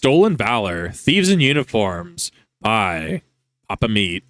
Stolen Valor, Thieves in Uniforms by Papa Meat.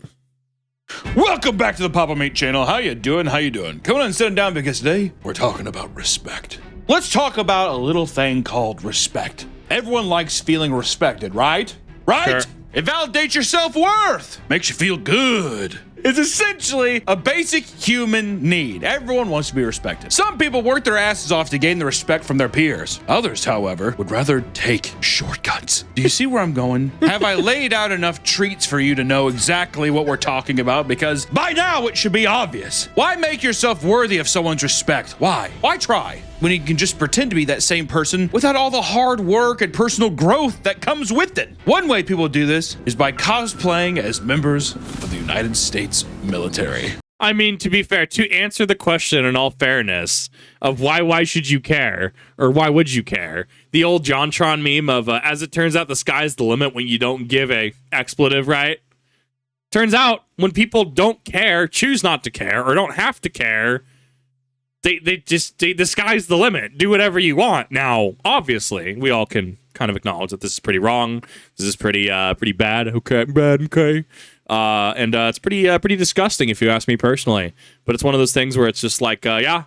Welcome back to the Papa Meat channel. How you doing? How you doing? Come on and sit down because today we're talking about respect. Let's talk about a little thing called respect. Everyone likes feeling respected, right? Right? Sure. It validates your self-worth. Makes you feel good. It's essentially a basic human need. Everyone wants to be respected. Some people work their asses off to gain the respect from their peers. Others, however, would rather take shortcuts. Do you see where I'm going? Have I laid out enough treats for you to know exactly what we're talking about? Because by now it should be obvious. Why make yourself worthy of someone's respect? Why? Why try when you can just pretend to be that same person without all the hard work and personal growth that comes with it? One way people do this is by cosplaying as members of the United States military. I mean, to be fair, to answer the question in all fairness of why should you care, or why would you care, the old JonTron meme of, as it turns out, the sky's the limit when you don't give a expletive, right? Turns out, when people don't care, choose not to care, or don't have to care, the sky's the limit. Do whatever you want. Now, obviously, we all can kind of acknowledge that this is pretty wrong. This is pretty bad. Okay, bad, okay. And it's pretty disgusting if you ask me personally. But it's one of those things where it's just like, yeah,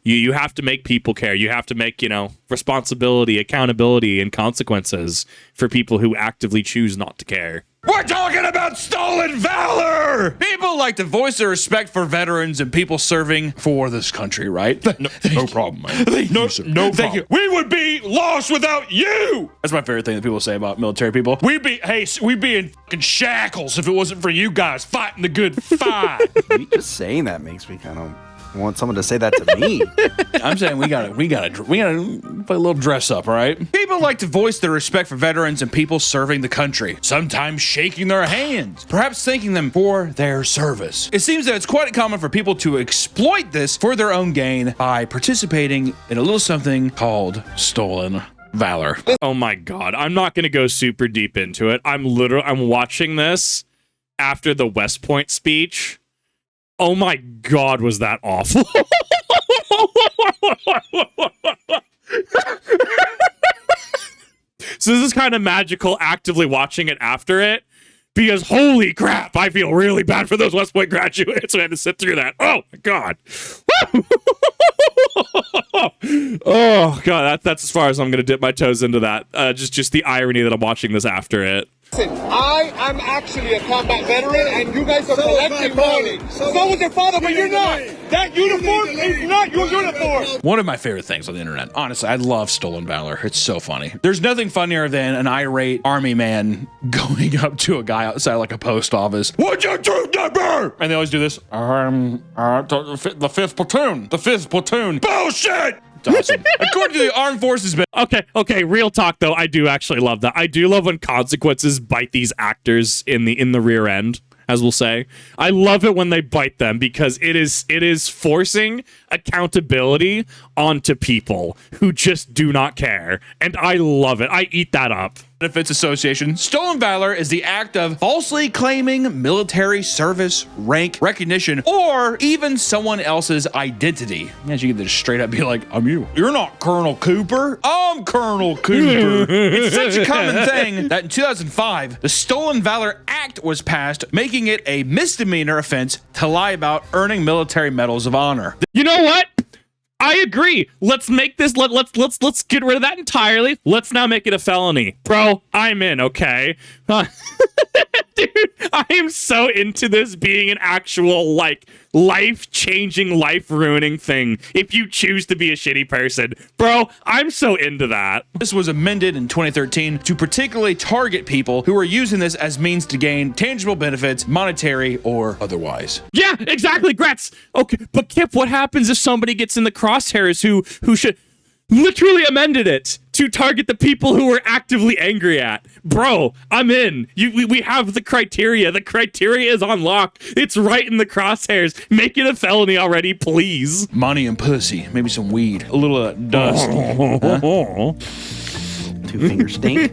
you have to make people care. You have to make, responsibility, accountability, and consequences for people who actively choose not to care. We're talking about stolen valor! People like to voice their respect for veterans and people serving for this country, right? No problem, man. No problem. We would be lost without you! That's my favorite thing that people say about military people. We'd be in fucking shackles if it wasn't for you guys fighting the good fight. Just saying that makes me kind of want someone to say that to me. I'm saying we gotta play a little dress up, all right? People like to voice their respect for veterans and people serving the country, sometimes shaking their hands, perhaps thanking them for their service. It seems that it's quite common for people to exploit this for their own gain by participating in a little something called stolen valor. Oh my god, I'm not gonna go super deep into it. I'm watching this after the West Point speech. Oh my god, was that awful? So this is kind of magical actively watching it after it, because holy crap, I feel really bad for those West Point graduates who had to sit through that. Oh my god. Oh god, that's as far as I'm gonna dip my toes into that. Just the irony that I'm watching this after it. Listen, I am actually a combat veteran, and you guys are collecting money. So was your father, but you're not. That uniform is not your uniform. One of my favorite things on the internet. Honestly, I love stolen valor. It's so funny. There's nothing funnier than an irate army man going up to a guy outside like a post office. What's your troop number? And they always do this. The fifth platoon. The fifth platoon. Bullshit! It's awesome. According to the Armed Forces. Okay, real talk though, I do actually love that. I do love when consequences bite these actors in the rear end, as we'll say. I love it when they bite them because it is forcing accountability onto people who just do not care. And I love it. I eat that up. Benefits Association. Stolen valor is the act of falsely claiming military service, rank, recognition, or even someone else's identity. As you can just straight up be like, I'm you. You're not Colonel Cooper. I'm Colonel Cooper. It's such a common thing that in 2005, the Stolen Valor Act was passed, making it a misdemeanor offense to lie about earning military medals of honor. You know what? I agree. Let's make this. Let's get rid of that entirely. Let's now make it a felony, bro. I'm in. Okay, dude. I am so into this being an actual life-changing, life-ruining thing. If you choose to be a shitty person, bro, I'm so into that. This was amended in 2013 to particularly target people who are using this as means to gain tangible benefits, monetary or otherwise. Yeah, exactly, Gretz. Okay, but Kip, what happens if somebody gets in the crosshairs who should literally amended it to target the people who we're actively angry at? Bro, I'm in. We have the criteria. The criteria is on lock. It's right in the crosshairs. Make it a felony already, please. Money and pussy. Maybe some weed. A little dust. Two finger stink.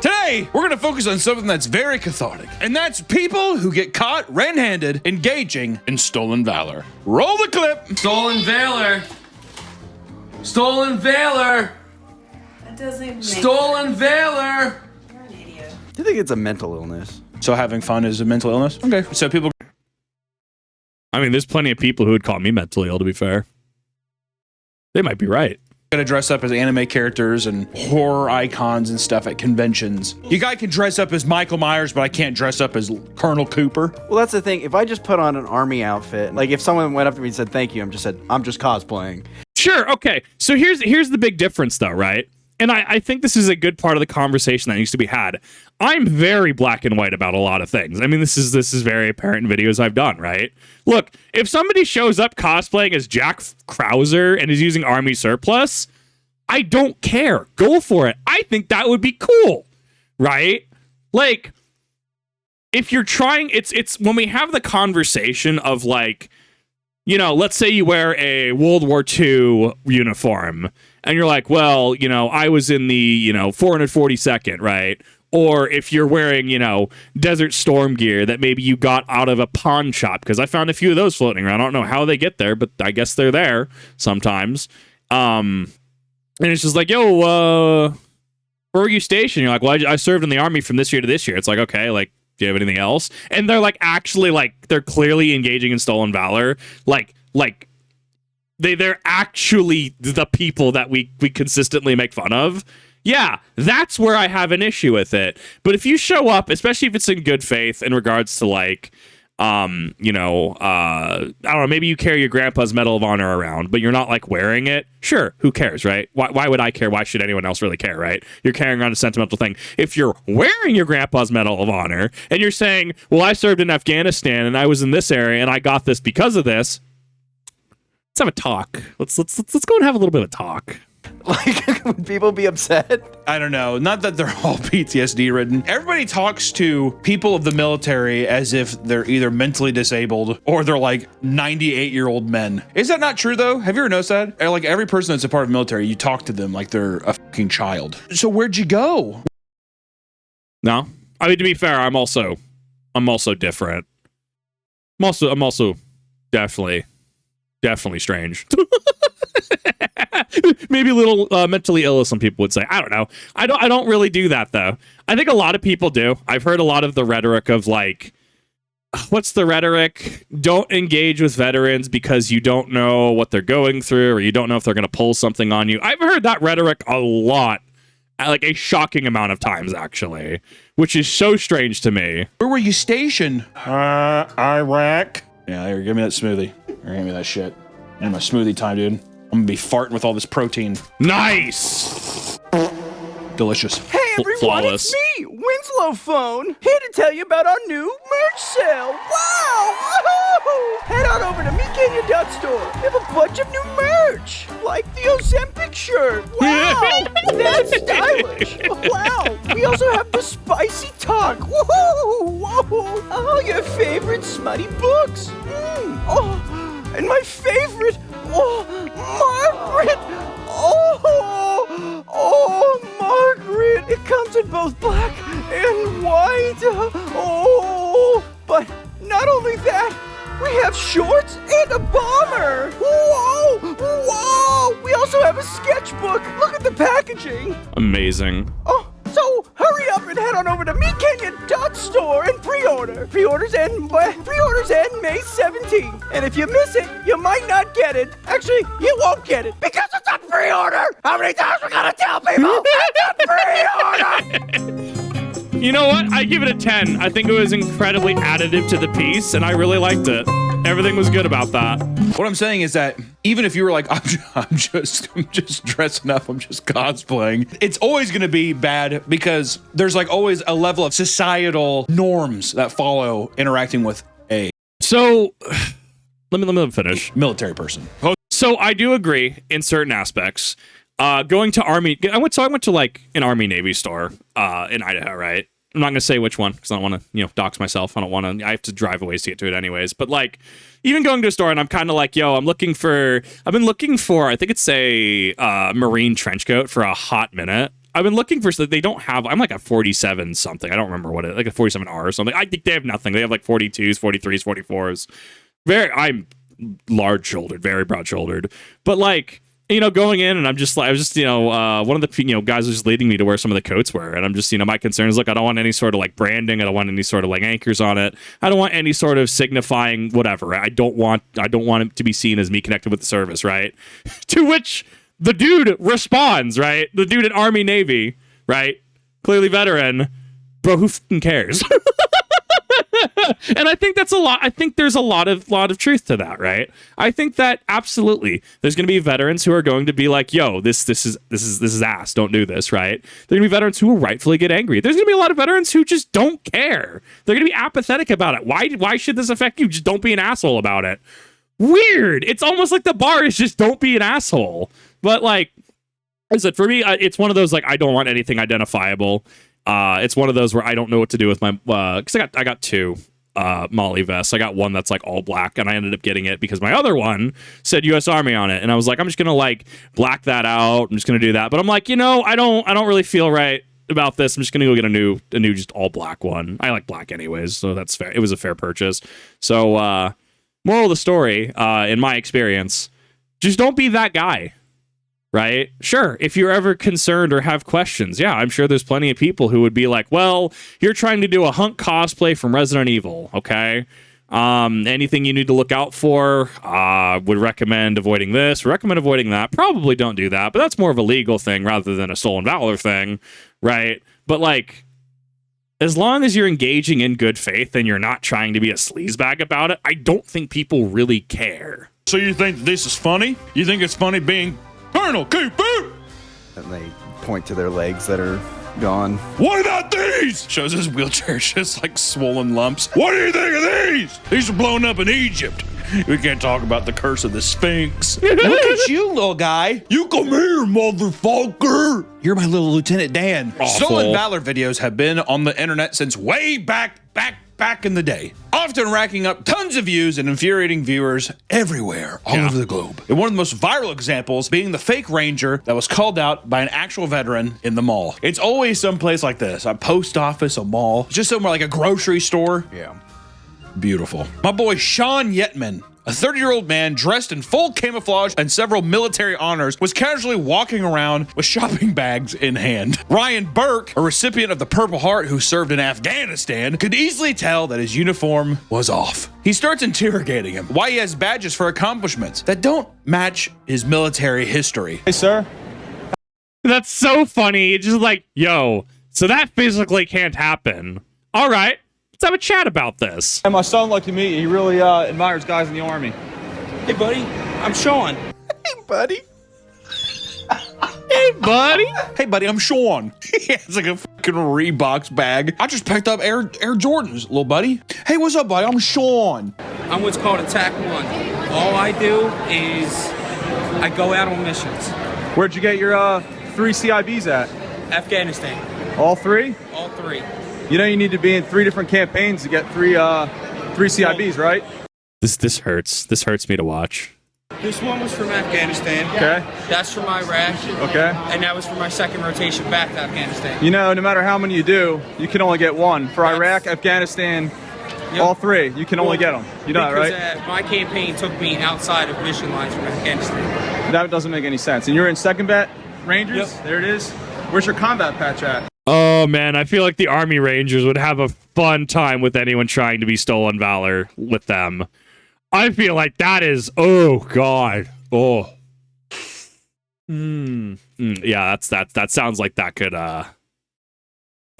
Today, we're going to focus on something that's very cathartic, and that's people who get caught red-handed engaging in stolen valor. Roll the clip. Stolen valor. Stolen valor. That doesn't even make Stolen sense. Valor. You're an idiot. Do you think it's a mental illness? So having fun is a mental illness? Okay. So people... I mean, there's plenty of people who would call me mentally ill, to be fair. They might be right. Gonna dress up as anime characters and horror icons and stuff at conventions. You guy can dress up as Michael Myers, but I can't dress up as Colonel Cooper. Well, that's the thing. If I just put on an army outfit, like if someone went up to me and said thank you, I'm just cosplaying. Sure, okay. So here's the big difference, though, right? And I think this is a good part of the conversation that needs to be had. I'm very black and white about a lot of things. I mean, this is very apparent in videos I've done, right? Look, if somebody shows up cosplaying as Jack Krauser and is using army surplus, I don't care. Go for it. I think that would be cool, right? Like, if you're trying, it's when we have the conversation of like, you know, let's say you wear a World War II uniform and you're like, well, you know, I was in the, you know, 442nd, right? Or if you're wearing, you know, Desert Storm gear that maybe you got out of a pawn shop, because I found a few of those floating around. I don't know how they get there, but I guess they're there sometimes. And it's just like, yo, where were you stationed? You're like, well, I served in the army from this year to this year. It's like, okay, like, do you have anything else? And they're like, actually, like, they're clearly engaging in stolen valor. Like they're actually the people that we consistently make fun of. Yeah, that's where I have an issue with it. But if you show up, especially if it's in good faith in regards to like, you know, I don't know, maybe you carry your grandpa's Medal of Honor around, but you're not like wearing it. Sure, who cares, right? Why would I care? Why should anyone else really care, right? You're carrying around a sentimental thing. If you're wearing your grandpa's Medal of Honor and you're saying, well, I served in Afghanistan and I was in this area and I got this because of this, let's have a talk. Let's go and have a little bit of a talk. Like, would people be upset? I don't know. Not that they're all PTSD ridden. Everybody talks to people of the military as if they're either mentally disabled or they're like 98-year-old men. Is that not true though? Have you ever noticed that? Like every person that's a part of the military, you talk to them like they're a fucking child. So where'd you go? No, I mean, to be fair, I'm also different. I'm also definitely strange. Maybe a little mentally ill, as some people would say. I don't know. I don't really do that though. I think a lot of people do. I've heard a lot of the rhetoric of like, what's the rhetoric? Don't engage with veterans because you don't know what they're going through, or you don't know if they're going to pull something on you. I've heard that rhetoric a lot, like a shocking amount of times actually, which is so strange to me. Where were you stationed? Iraq. Yeah, here, give me that smoothie. Or give me that shit. I need my smoothie time, dude. I'm gonna be farting with all this protein. Nice. Delicious. Hey everyone, Flawless. it's me, Winslow Phone, here to tell you about our new merch sale. Wow! Woohoo! Head on over to MeKenya.store. We have a bunch of new merch, like the Ozempic shirt. Wow! That's stylish. Wow! We also have the Spicy Talk. Woohoo! Whoa! All your favorite smutty books. Oh, and my favorite. Oh, Margaret! Oh, Margaret! It comes in both black and white. Oh, but not only that, we have shorts and a bomber. Whoa! We also have a sketchbook. Look at the packaging. Amazing. Oh, so hurry up and head on over to MeKenya.store and pre-order. Pre-orders end May 17th. And if you miss it, you might not get it. Actually, you won't get it because it's a pre-order. How many times we gotta tell people it's a pre-order? You know what? I give it a 10. I think it was incredibly additive to the piece, and I really liked it. Everything was good about that. What I'm saying is that even if you were like, I'm just dressing up, I'm just cosplaying, it's always going to be bad because there's like always a level of societal norms that follow interacting with a So let me finish. military person. So I do agree in certain aspects. Going to Army, I went to like an Army Navy store in Idaho, right? I'm not going to say which one because I don't want to, dox myself. I don't want to, I have to drive a ways to get to it anyways. But like, even going to a store and I'm kind of like, yo, I've been looking for, I think it's a Marine trench coat for a hot minute. I've been looking for, they don't have, I'm like a 47 something. I don't remember what it, like a 47R or something. I think they have nothing. They have like 42s, 43s, 44s. I'm large shouldered, very broad shouldered. But like, going in, and I'm just like, I was just, one of the, guys was just leading me to where some of the coats were. And I'm just, my concern is, look, I don't want any sort of like branding. I don't want any sort of like anchors on it. I don't want any sort of signifying whatever. I don't want it to be seen as me connected with the service, right? To which the dude responds, right? The dude in Army Navy, right? Clearly veteran. Bro, who fucking cares? And I think that's a lot. I think there's a lot of truth to that, right? I think that absolutely there's going to be veterans who are going to be like, "Yo, this is ass. Don't do this," right? There're going to be veterans who will rightfully get angry. There's going to be a lot of veterans who just don't care. They're going to be apathetic about it. Why should this affect you? Just don't be an asshole about it. Weird. It's almost like the bar is just don't be an asshole. But like I said, for me, it's one of those like I don't want anything identifiable. It's one of those where I don't know what to do with my because I got two Molly vests. I got one that's like all black, and I ended up getting it because my other one said U.S. Army on it, and I was like, I'm just gonna like black that out. I'm just gonna do that. But I'm like, I don't really feel right about this. I'm just gonna go get a new just all black one. I like black anyways, so that's fair. It was a fair purchase. So moral of the story, in my experience, just don't be that guy. Right? Sure. If you're ever concerned or have questions, yeah, I'm sure there's plenty of people who would be like, well, you're trying to do a hunk cosplay from Resident Evil, okay? Anything you need to look out for, would recommend avoiding this, recommend avoiding that. Probably don't do that, but that's more of a legal thing rather than a stolen valor thing, right? But like, as long as you're engaging in good faith and you're not trying to be a sleazebag about it, I don't think people really care. So you think this is funny? You think it's funny being Colonel Cooper? And they point to their legs that are gone. What about these? Shows his wheelchair just like swollen lumps. What do you think of these? These were blown up in Egypt. We can't talk about the curse of the Sphinx. Look at you, little guy. You come here, motherfucker. You're my little Lieutenant Dan. Awful. Stolen Valor videos have been on the internet since way back in the day, often racking up tons of views and infuriating viewers everywhere, all over the globe. And one of the most viral examples being the fake ranger that was called out by an actual veteran in the mall. It's always someplace like this, a post office, a mall, just somewhere like a grocery store. Yeah. Beautiful. My boy Sean Yetman, a 30-year-old man dressed in full camouflage and several military honors, was casually walking around with shopping bags in hand. Ryan Burke, a recipient of the Purple Heart who served in Afghanistan, could easily tell that his uniform was off. He starts interrogating him why he has badges for accomplishments that don't match his military history. Hey, sir. That's so funny. It's just like, yo, so that physically can't happen. All right. Let's have a chat about this. And my son like to meet you. He really admires guys in the Army. Hey, buddy. I'm Sean. Hey, buddy. Hey, buddy. Hey, buddy, I'm Sean. He has like a fucking Reeboks bag. I just picked up Air Jordans, little buddy. Hey, what's up, buddy? I'm Sean. I'm what's called a TAC 1. All I do is I go out on missions. Where'd you get your 3 CIBs at? Afghanistan. All 3? All 3. You know you need to be in 3 different campaigns to get 3 CIBs, right? This hurts. This hurts me to watch. This one was from Afghanistan. Okay. That's from Iraq. Okay. And that was for my second rotation back to Afghanistan. You know, no matter how many you do, you can only get 1. For Iraq, Afghanistan, all 3, you can only get them. You know that, right? Because my campaign took me outside of mission lines from Afghanistan. That doesn't make any sense. And you're in 2nd Bet Rangers? Yep. There it is. Where's your combat patch at? Oh, man, I feel like the Army Rangers would have a fun time with anyone trying to be stolen valor with them. I feel like that is, oh, God. Oh. Yeah, that sounds like that could, that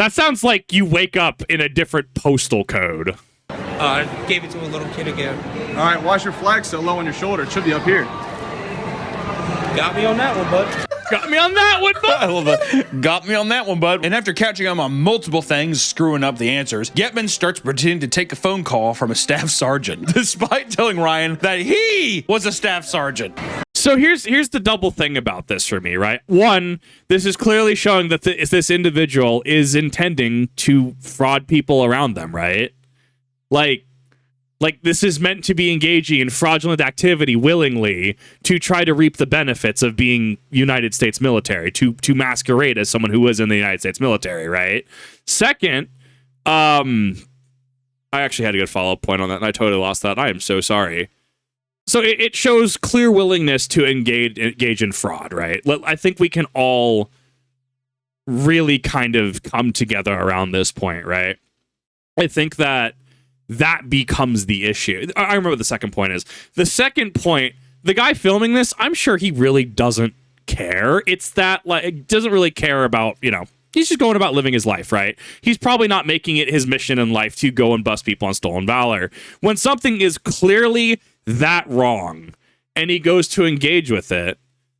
sounds like you wake up in a different postal code. I gave it to a little kid again. All right, why's your flag so low on your shoulder? It should be up here. Got me on that one, bud. Got me on that one, bud. I love that. Got me on that one, bud. And after catching him on multiple things, screwing up the answers, Yetman starts pretending to take a phone call from a staff sergeant, despite telling Ryan that he was a staff sergeant. So here's the double thing about this for me, right? One, this is clearly showing that this individual is intending to fraud people around them, right? Like this is meant to be engaging in fraudulent activity willingly to try to reap the benefits of being United States military, to masquerade as someone who was in the United States military, right? Second, I actually had a good follow-up point on that, and I totally lost that. I am so sorry. So it shows clear willingness to engage in fraud, right? I think we can all really kind of come together around this point, right? I think that becomes the issue. I remember what the second point is. The second point, the guy filming this, I'm sure he really doesn't care. It's that, like, doesn't really care about, you know, he's just going about living his life, right? He's probably not making it his mission in life to go and bust people on stolen valor. When something is clearly that wrong and he goes to engage with it,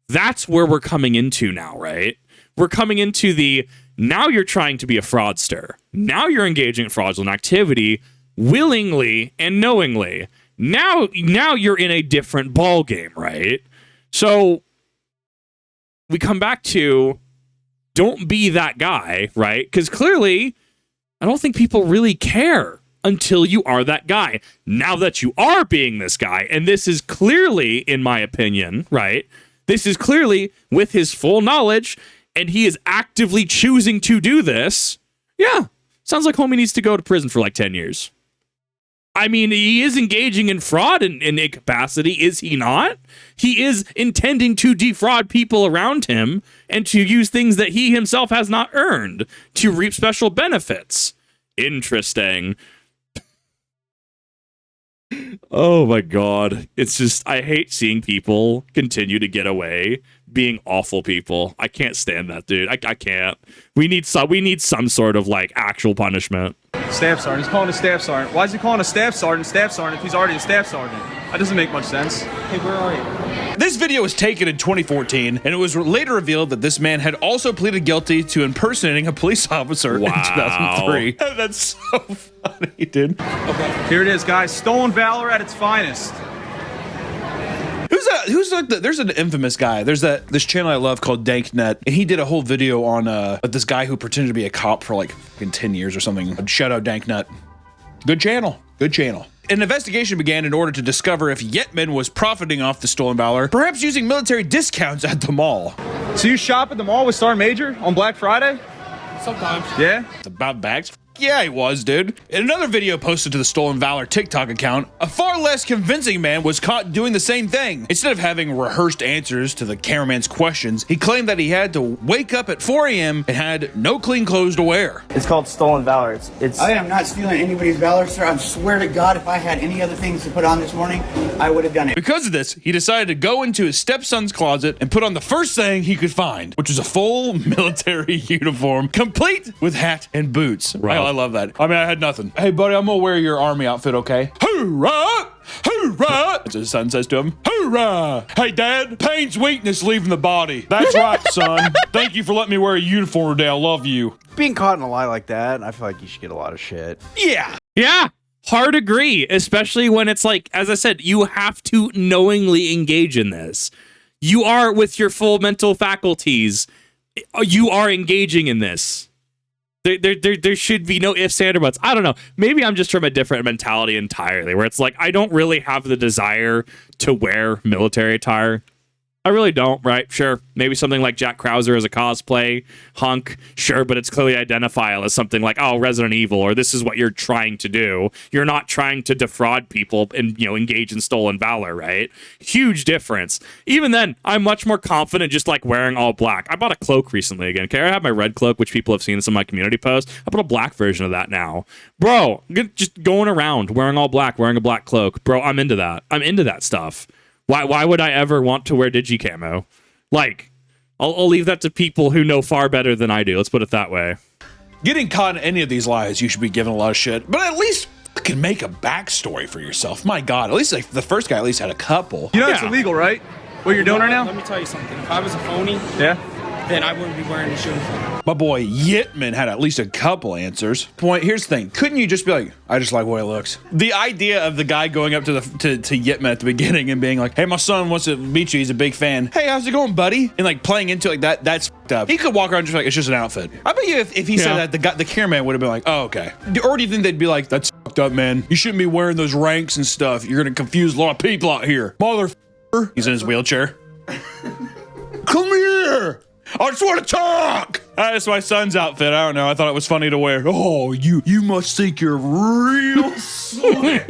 that's where we're coming into now, right? We're coming into now you're trying to be a fraudster. Now you're engaging in fraudulent activity willingly and knowingly. Now you're in a different ball game, right? So we come back to, don't be that guy, right? Because clearly, I don't think people really care until you are that guy. Now that you are being this guy, and this is clearly, in my opinion, right? This is clearly with his full knowledge, and he is actively choosing to do this. Yeah, sounds like homie needs to go to prison for like 10 years. I mean, he is engaging in fraud in incapacity, is he not? He is intending to defraud people around him and to use things that he himself has not earned to reap special benefits. Interesting. Oh my God. It's just, I hate seeing people continue to get away being awful people. I can't stand that, dude. I can't. We need some sort of like actual punishment. Staff sergeant. He's calling a staff sergeant. Why is he calling a staff sergeant if he's already a staff sergeant? That doesn't make much sense. Hey, where are you? This video was taken in 2014, and it was later revealed that this man had also pleaded guilty to impersonating a police officer in 2003. That's so funny, dude. Okay. Here it is, guys. Stolen valor at its finest. Who's like there's an infamous guy. There's this channel I love called DankNet, and he did a whole video on this guy who pretended to be a cop for like 10 years or something. Shout out DankNet. Good channel. Good channel. An investigation began in order to discover if Yetman was profiting off the stolen valor, perhaps using military discounts at the mall. So you shop at the mall with Sergeant Major on Black Friday? Sometimes. Yeah? About bags? Yeah, he was, dude. In another video posted to the Stolen Valor TikTok account, a far less convincing man was caught doing the same thing. Instead of having rehearsed answers to the cameraman's questions, he claimed that he had to wake up at 4 a.m. and had no clean clothes to wear. It's called Stolen Valor. I am not stealing anybody's valor, sir. I swear to God, if I had any other things to put on this morning, I would have done it. Because of this, he decided to go into his stepson's closet and put on the first thing he could find, which was a full military uniform, complete with hat and boots. Right. I love that. I mean, I had nothing. Hey, buddy, I'm gonna wear your army outfit, okay? Hoorah! Hoorah! That's what his son says to him. Hoorah! Hey, Dad, pain's weakness leaving the body. That's right, son. Thank you for letting me wear a uniform today. I love you. Being caught in a lie like that, I feel like you should get a lot of shit. Yeah. Yeah. Hard agree, especially when it's like, as I said, you have to knowingly engage in this. You are, with your full mental faculties, you are engaging in this. There should be no ifs, ands, or buts. I don't know. Maybe I'm just from a different mentality entirely, where it's like, I don't really have the desire to wear military attire. I really don't, right? Sure. Maybe something like Jack Krauser as a cosplay hunk. Sure, but it's clearly identifiable as something like, oh, Resident Evil, or this is what you're trying to do. You're not trying to defraud people and, you know, engage in stolen valor, right? Huge difference. Even then, I'm much more confident just like wearing all black. I bought a cloak recently again. Okay, I have my red cloak, which people have seen in some of my community posts. I put a black version of that now. Bro, just going around wearing all black, wearing a black cloak. Bro, I'm into that. I'm into that stuff. Why would I ever want to wear digicamo? Like, I'll leave that to people who know far better than I do. Let's put it that way. Getting caught in any of these lies, you should be given a lot of shit. But at least you can make a backstory for yourself. My God, at least like the first guy at least had a couple. You know it's illegal, right? What you're doing right now? Let me tell you something. If I was a phony, yeah, then I wouldn't be wearing this uniform. My boy Yitman had at least a couple answers. Here's the thing. Couldn't you just be like, I just like the way it looks? The idea of the guy going up to Yitman at the beginning and being like, hey, my son wants to meet you. He's a big fan. Hey, how's it going, buddy? And like playing into it like that's fucked up. He could walk around just like, it's just an outfit. I bet you if he said that, the cameraman would have been like, oh, okay. Or do you think they'd be like, that's fucked up, man. You shouldn't be wearing those ranks and stuff. You're going to confuse a lot of people out here. Motherfucker. He's in his wheelchair. Come here. I just want to talk. That's my son's outfit. I don't know. I thought it was funny to wear. Oh, you must think you're real slick.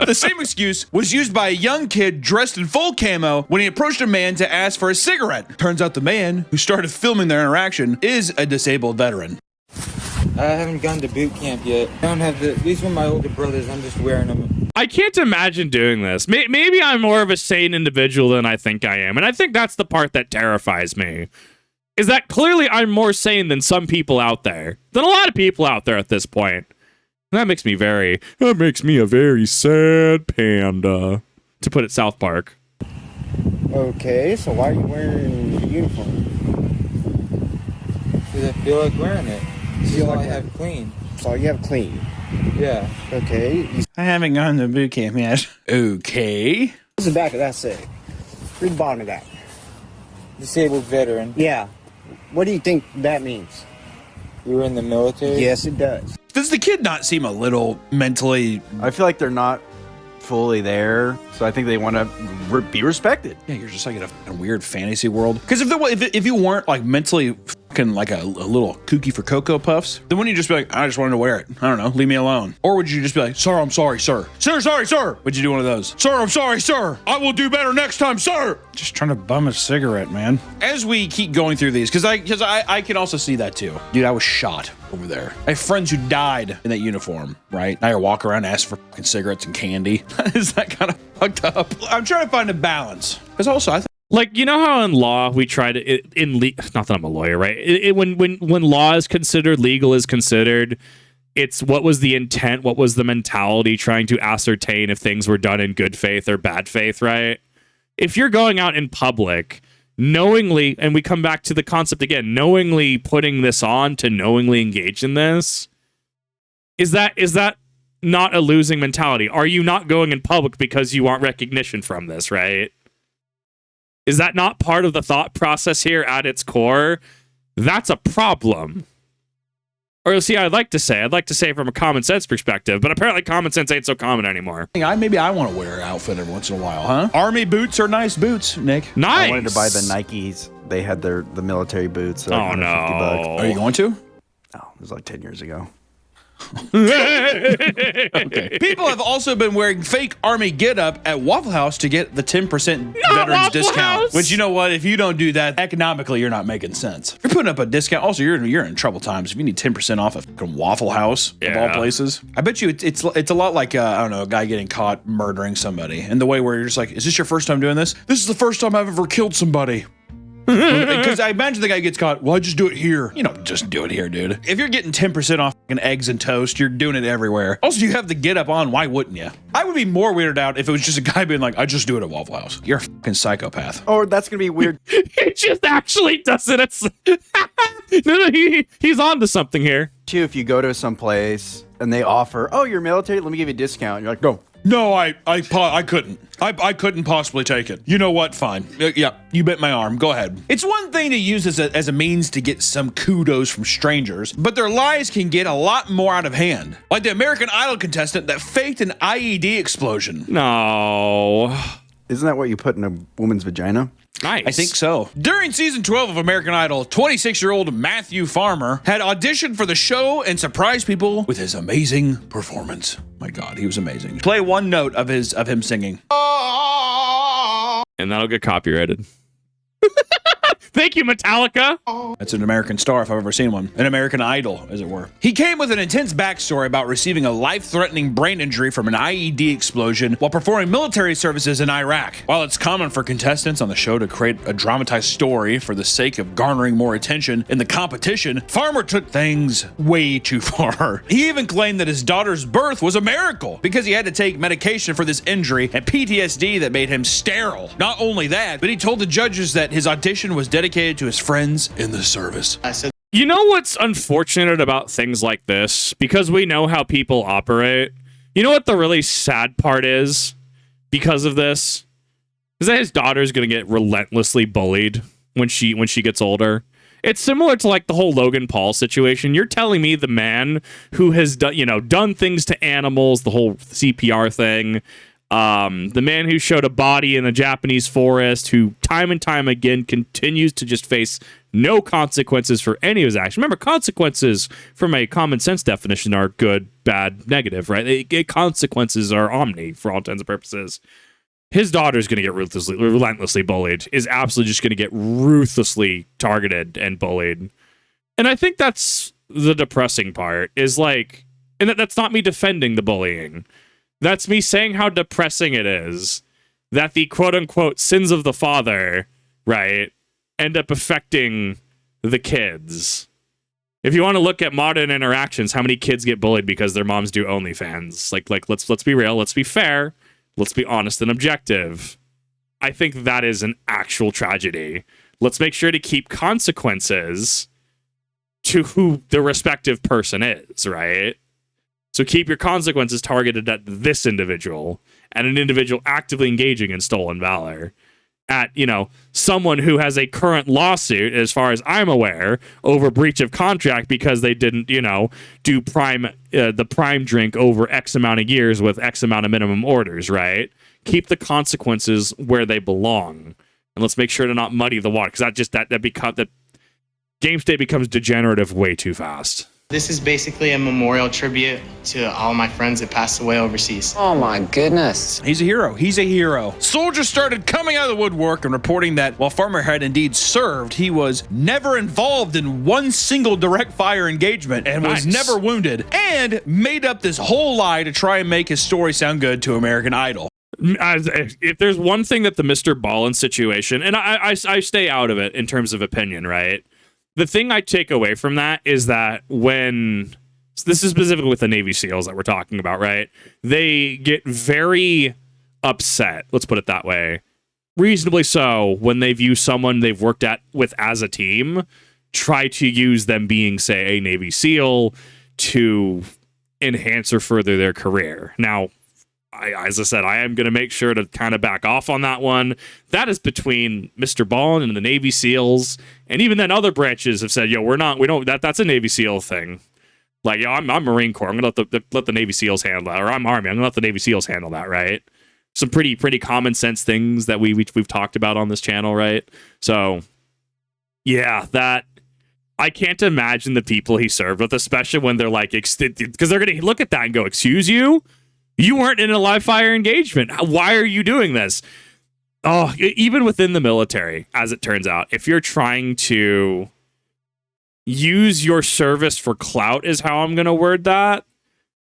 The same excuse was used by a young kid dressed in full camo when he approached a man to ask for a cigarette. Turns out the man who started filming their interaction is a disabled veteran. I haven't gone to boot camp yet. I don't have these were my older brothers. I'm just wearing them. I can't imagine doing this. Maybe I'm more of a sane individual than I think I am. And I think that's the part that terrifies me. Is that clearly I'm more sane than some people out there. Than a lot of people out there at this point. And that makes me a very sad panda. To put it South Park. Okay, so why are you wearing a uniform? Because I feel like wearing it. This is all I have clean. That's all you have clean? Yeah. Okay. I haven't gone to boot camp yet. Okay. What's the back of that say? Read the bottom of that. Disabled veteran. Yeah. What do you think that means? You were in the military? Yes, it does. Does the kid not seem a little mentally... I feel like they're not fully there, so I think they want to be respected. Yeah, you're just like in a weird fantasy world. Because if you weren't like mentally fucking like a little kooky for Cocoa Puffs, then wouldn't you just be like, I just wanted to wear it. I don't know, leave me alone. Or would you just be like, sir, I'm sorry, sir. Sir, sorry, sir. Would you do one of those? Sir, I'm sorry, sir. I will do better next time, sir. Just trying to bum a cigarette, man. As we keep going through these, because I can also see that too. Dude, I was shot over there. I have friends who died in that uniform, right? I walk around and ask for fucking cigarettes and candy. Is that kind of fucked up? I'm trying to find a balance. Because also, Like, you know how in law we try to not that I'm a lawyer, right? When law is considered, legal is considered, it's what was the intent, what was the mentality, trying to ascertain if things were done in good faith or bad faith, right? If you're going out in public, knowingly, and we come back to the concept again, knowingly putting this on to knowingly engage in this, is that not a losing mentality? Are you not going in public because you want recognition from this, right? Is that not part of the thought process here at its core? That's a problem. Or see, I'd like to say from a common sense perspective, but apparently common sense ain't so common anymore. Maybe I want to wear an outfit every once in a while, huh? Army boots are nice boots, Nick. Nice. I wanted to buy the Nikes. They had the military boots. Oh, no. $150. Are you going to? Oh, it was like 10 years ago. Okay. People have also been wearing fake army getup at Waffle House to get the 10% veterans Waffle discount. House! Which, you know what? If you don't do that, economically, you're not making sense. You're putting up a discount. Also, you're in trouble times if you need 10% off a fucking Waffle House of all places. I bet you it's a lot like I don't know, a guy getting caught murdering somebody, and the way where you're just like, is this your first time doing this? This is the first time I've ever killed somebody. Because I imagine the guy gets caught. Well, I just do it here. You don't just do it here, dude. If you're getting 10% off fucking eggs and toast, you're doing it everywhere. Also, you have the get up on. Why wouldn't you? I would be more weirded out if it was just a guy being like, I just do it at Waffle House. You're a fucking psychopath. Oh, that's going to be weird. It just actually does it. It's no, he's on to something here. Too, if you go to some place and they offer, oh, you're military, let me give you a discount. You're like, no. No, I couldn't. I couldn't possibly take it. You know what? Fine. Yeah, you bit my arm. Go ahead. It's one thing to use as a means to get some kudos from strangers, but their lies can get a lot more out of hand. Like the American Idol contestant that faked an IED explosion. No. Isn't that what you put in a woman's vagina? Nice. I think so. During season 12 of American Idol, 26-year-old Matthew Farmer had auditioned for the show and surprised people with his amazing performance. My God, he was amazing. Play one note of him singing. And that'll get copyrighted. Thank you, Metallica. That's an American Star if I've ever seen one. An American Idol, as it were. He came with an intense backstory about receiving a life-threatening brain injury from an IED explosion while performing military services in Iraq. While it's common for contestants on the show to create a dramatized story for the sake of garnering more attention in the competition, Farmer took things way too far. He even claimed that his daughter's birth was a miracle because he had to take medication for this injury and PTSD that made him sterile. Not only that, but he told the judges that his audition was dedicated to his friends in the service. You know what's unfortunate about things like this? Because we know how people operate. You know what the really sad part is because of this? Is that his daughter's going to get relentlessly bullied when she gets older. It's similar to like the whole Logan Paul situation. You're telling me the man who has done things to animals, the whole CPR thing, The man who showed a body in a Japanese forest, who time and time again continues to just face no consequences for any of his actions. Remember, consequences from a common sense definition are good, bad, negative, right? Consequences are omni for all intents and purposes. His daughter's going to get relentlessly bullied, is absolutely just going to get ruthlessly targeted and bullied. And I think that's the depressing part, is like, and that's not me defending the bullying. That's me saying how depressing it is that the quote-unquote sins of the father, right, end up affecting the kids. If you want to look at modern interactions, how many kids get bullied because their moms do OnlyFans? Like let's be real, let's be fair, let's be honest and objective. I think that is an actual tragedy. Let's make sure to keep consequences to who the respective person is, right? So keep your consequences targeted at this individual and an individual actively engaging in stolen valor. At, someone who has a current lawsuit, as far as I'm aware, over breach of contract because they didn't, do the prime drink over X amount of years with X amount of minimum orders, right? Keep the consequences where they belong. And let's make sure to not muddy the water, because that game state becomes degenerative way too fast. This is basically a memorial tribute to all my friends that passed away overseas. Oh my goodness. He's a hero. He's a hero. Soldiers started coming out of the woodwork and reporting that while Farmer had indeed served, he was never involved in one single direct fire engagement and was never wounded, and made up this whole lie to try and make his story sound good to American Idol. If there's one thing that the Mr. Ballin situation, and I stay out of it in terms of opinion, right? The thing I take away from that is that when, this is specifically with the Navy SEALs that we're talking about, right? They get very upset, let's put it that way, reasonably so, when they view someone they've worked with as a team, try to use them being, say, a Navy SEAL to enhance or further their career. Now, as I said, I am going to make sure to kind of back off on that one. That is between Mr. Ballin and the Navy SEALs, and even then other branches have said, that's a Navy SEAL thing. Like, I'm Marine Corps, I'm going to let the Navy SEAls handle that, or I'm Army, I'm going to let the Navy SEAls handle that, right? Some pretty common sense things that we've talked about on this channel, right? So, yeah, that I can't imagine the people he served with, especially when they're like, because they're going to look at that and go, excuse you? You weren't in a live fire engagement. Why are you doing this? Oh, even within the military, as it turns out, if you're trying to use your service for clout, is how I'm going to word that,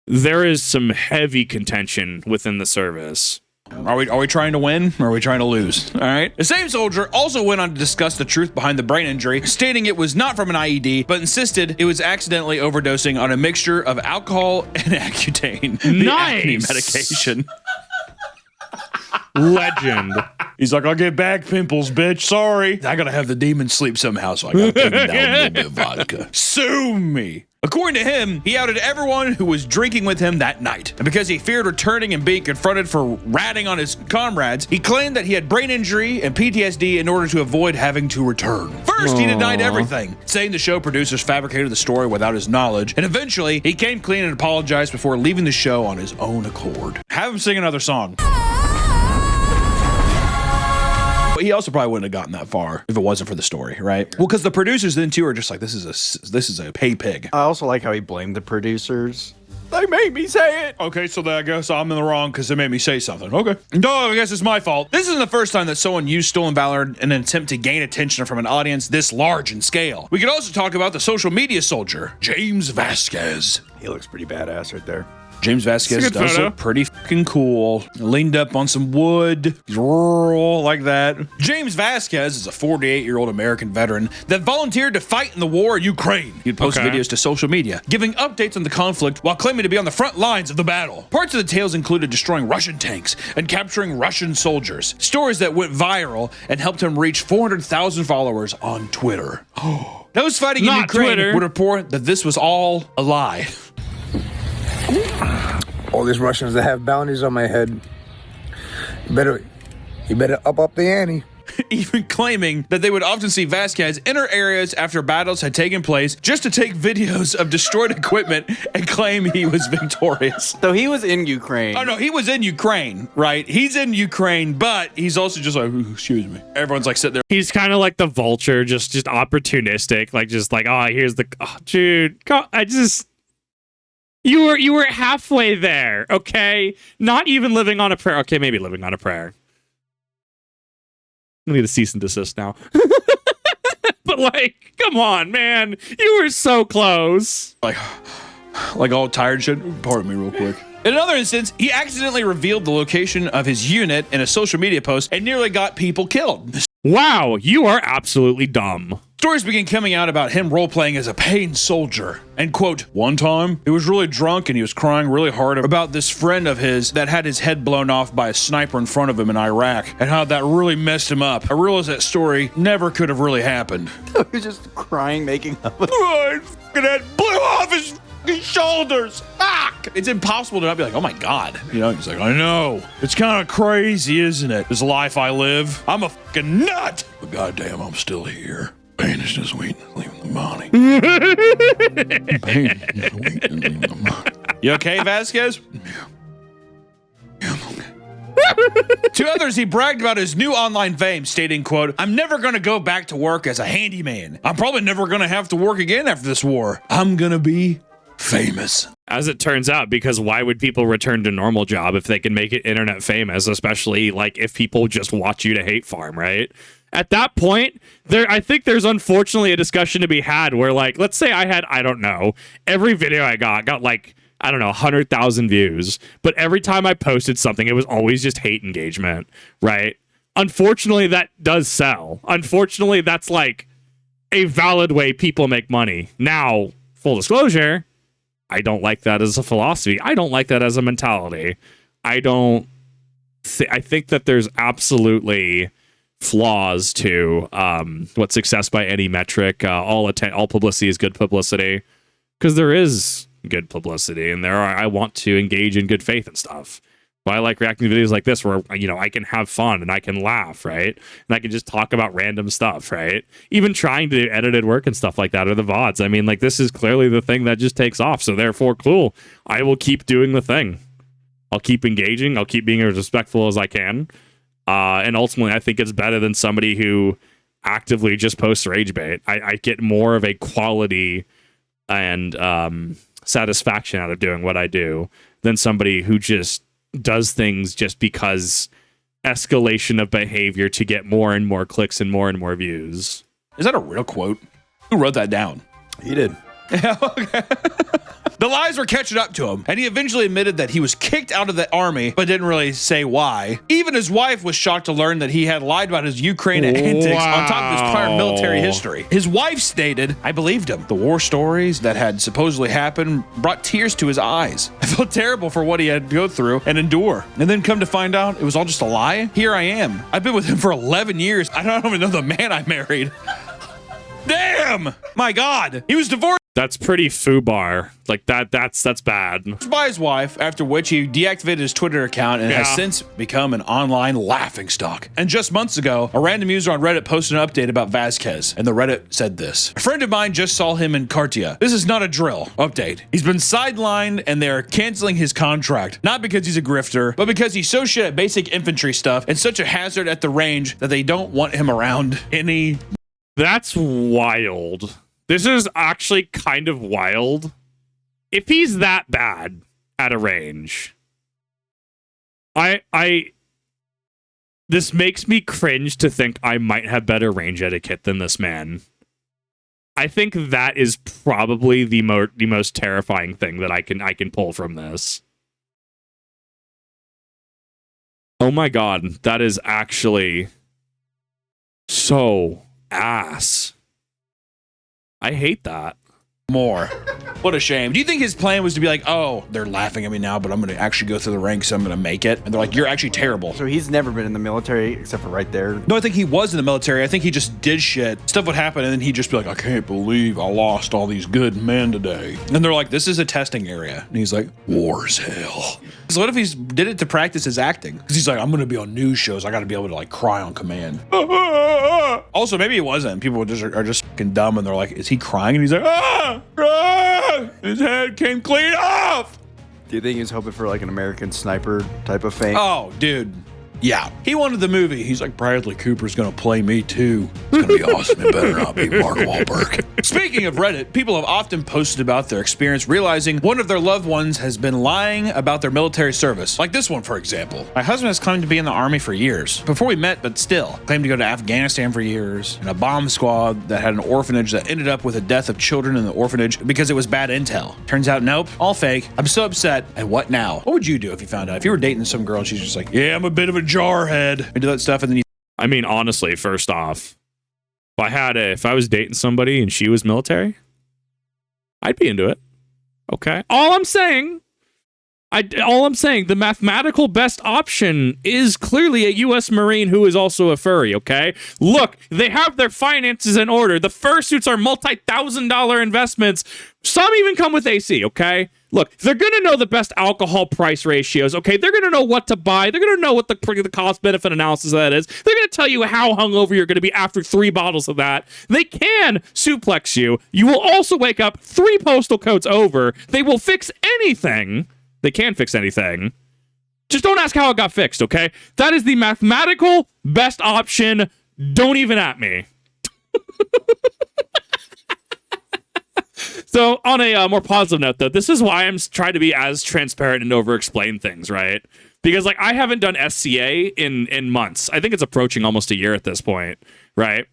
there is some heavy contention within the service. Are we trying to win, or are we trying to lose? All right. The same soldier also went on to discuss the truth behind the brain injury, stating it was not from an IED, but insisted it was accidentally overdosing on a mixture of alcohol and Accutane, the acne medication. Legend. He's like, I'll get back pimples, bitch. Sorry. I gotta have the demon sleep somehow, so I gotta put him down a little bit of vodka. Sue me. According to him, he outed everyone who was drinking with him that night. And because he feared returning and being confronted for ratting on his comrades, he claimed that he had brain injury and PTSD in order to avoid having to return. First, he denied everything, saying the show producers fabricated the story without his knowledge, and eventually, he came clean and apologized before leaving the show on his own accord. Have him sing another song. He also probably wouldn't have gotten that far if it wasn't for the story, right? Well, because the producers then too are just like, this is a pay pig. I also like how he blamed the producers. They made me say it. Okay, so then I guess I'm in the wrong because they made me say something. Okay. No, I guess it's my fault. This isn't the first time that someone used stolen valor in an attempt to gain attention from an audience this large in scale. We could also talk about the social media soldier, James Vasquez. He looks pretty badass right there. James Vasquez does look pretty fucking cool. Leaned up on some wood, rural like that. James Vasquez is a 48-year-old American veteran that volunteered to fight in the war in Ukraine. He'd post videos to social media, giving updates on the conflict while claiming to be on the front lines of the battle. Parts of the tales included destroying Russian tanks and capturing Russian soldiers. Stories that went viral and helped him reach 400,000 followers on Twitter. Those fighting in Ukraine would report that this was all a lie. All these Russians that have bounties on my head. You better up the ante. even claiming that they would often see Vasquez enter areas after battles had taken place just to take videos of destroyed equipment and claim he was victorious. So he was in Ukraine. Oh no, he was in Ukraine, right? He's in Ukraine, but he's also just like, excuse me. Everyone's like sitting there. He's kind of like the vulture, just opportunistic, like just like, oh, here's the dude. You were halfway there, okay? Not even living on a prayer. Okay, maybe living on a prayer. I need a cease and desist now. But like, come on, man. You were so close. Like all tired shit. Pardon me real quick. In another instance, he accidentally revealed the location of his unit in a social media post and nearly got people killed. Wow, you are absolutely dumb. Stories began coming out about him role-playing as a pain soldier. And quote, one time, he was really drunk and he was crying really hard about this friend of his that had his head blown off by a sniper in front of him in Iraq and how that really messed him up. I realized that story never could have really happened. He was just crying, making up. Oh, his fucking head blew off his fucking shoulders. Fuck! It's impossible to not be like, oh my God. You know, he's like, I know. It's kind of crazy, isn't it? This life I live. I'm a fucking nut. But goddamn, I'm still here. Pain is just waiting to leave the body. Pain is just waiting to leave the body. You okay, Vasquez? Yeah, I'm okay. To others, he bragged about his new online fame, stating, quote, I'm never going to go back to work as a handyman. I'm probably never going to have to work again after this war. I'm going to be famous. As it turns out, because why would people return to normal job if they can make it internet famous, especially like if people just watch you to hate farm, right? At that point, I think there's unfortunately a discussion to be had where, like, let's say I had, I don't know, every video I got like, I don't know, 100,000 views, but every time I posted something, it was always just hate engagement, right? Unfortunately, that does sell. Unfortunately, that's like a valid way people make money. Now, full disclosure, I don't like that as a philosophy. I don't like that as a mentality. I think that there's absolutely flaws to what success by any metric. All publicity is good publicity, because there is good publicity, and I want to engage in good faith and stuff. But I like reacting to videos like this where, you know, I can have fun and I can laugh, right? And I can just talk about random stuff, right? Even trying to do edited work and stuff like that, or the VODs. I mean, like, this is clearly the thing that just takes off. So therefore, cool. I will keep doing the thing. I'll keep engaging. I'll keep being as respectful as I can. And ultimately, I think it's better than somebody who actively just posts rage bait. I get more of a quality and satisfaction out of doing what I do than somebody who just does things just because escalation of behavior to get more and more clicks and more views. Is that a real quote? Who wrote that down? He did. Okay. The lies were catching up to him, and he eventually admitted that he was kicked out of the army, but didn't really say why. Even his wife was shocked to learn that he had lied about his Ukraine antics on top of his prior military history. His wife stated, I believed him. The war stories that had supposedly happened brought tears to his eyes. I felt terrible for what he had to go through and endure. And then come to find out it was all just a lie. Here I am. I've been with him for 11 years. I don't even know the man I married. Damn! My God. He was divorced. That's pretty foobar. Like that's bad. By his wife, after which he deactivated his Twitter account and has since become an online laughingstock. And just months ago, a random user on Reddit posted an update about Vasquez, and the Reddit said this. A friend of mine just saw him in Cartia. This is not a drill. Update. He's been sidelined and they're canceling his contract. Not because he's a grifter, but because he's so shit at basic infantry stuff and such a hazard at the range that they don't want him around any. That's wild. This is actually kind of wild. If he's that bad at a range, this makes me cringe to think I might have better range etiquette than this man. I think that is probably the most terrifying thing that I can pull from this. Oh my God, that is actually so ass. I hate that. More. What a shame. Do you think his plan was to be like, oh, they're laughing at me now, but I'm going to actually go through the ranks. I'm going to make it. And they're like, you're actually terrible. So he's never been in the military except for right there. No, I think he was in the military. I think he just did shit. Stuff would happen, and then he'd just be like, I can't believe I lost all these good men today. And they're like, this is a testing area. And he's like, war's hell. So what if he did it to practice his acting? Because he's like, I'm going to be on news shows. I got to be able to like cry on command. Also, maybe he wasn't. People are just fucking dumb, and they're like, is he crying? And he's like, his head came clean off. Do you think he was hoping for like an American Sniper type of fame? Oh, dude. Yeah. He wanted the movie. He's like, Bradley Cooper's going to play me too. It's going to be awesome. It better not be Mark Wahlberg. Speaking of Reddit, people have often posted about their experience realizing one of their loved ones has been lying about their military service. Like this one, for example. My husband has claimed to be in the army for years. Before we met, but still. Claimed to go to Afghanistan for years. In a bomb squad that had an orphanage that ended up with the death of children in the orphanage because it was bad intel. Turns out, nope. All fake. I'm so upset. And what now? What would you do if you found out? If you were dating some girl and she's just like, yeah, I'm a bit of a jarhead. We do that stuff and then you... I mean, honestly, first off, if I was dating somebody and she was military, I'd be into it. Okay. All I'm saying, the mathematical best option is clearly a U.S. Marine who is also a furry, okay? Look, they have their finances in order. The fursuits are multi-$1,000 investments. Some even come with AC, okay? Look, they're going to know the best alcohol price ratios, okay? They're going to know what to buy. They're going to know what the cost-benefit analysis of that is. They're going to tell you how hungover you're going to be after 3 bottles of that. They can suplex you. You will also wake up 3 postal codes over. They will fix anything. They can fix anything. Just don't ask how it got fixed, okay? That is the mathematical best option. Don't even at me. So on a more positive note, though, this is why I'm trying to be as transparent and over-explain things, right? Because like I haven't done SCA in months. I think it's approaching almost a year at this point, right?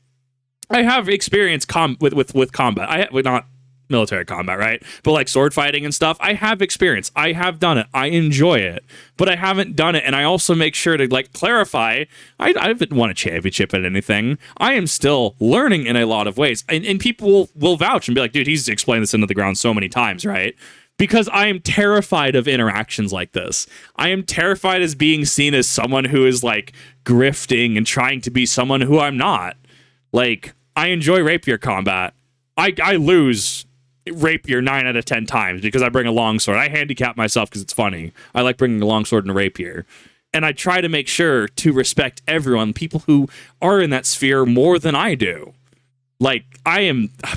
I have experience with combat. Not military combat, right? But like sword fighting and stuff, I have experience. I have done it. I enjoy it, but I haven't done it. And I also make sure to like clarify, I haven't won a championship at anything. I am still learning in a lot of ways. And people will vouch and be like, dude, he's explained this into the ground so many times, right? Because I am terrified of interactions like this. I am terrified as being seen as someone who is like grifting and trying to be someone who I'm not. Like, I enjoy rapier combat. I lose rapier 9 out of 10 times because I bring a longsword. I handicap myself because it's funny. I like bringing a longsword and a rapier. And I try to make sure to respect everyone, people who are in that sphere more than I do. Like,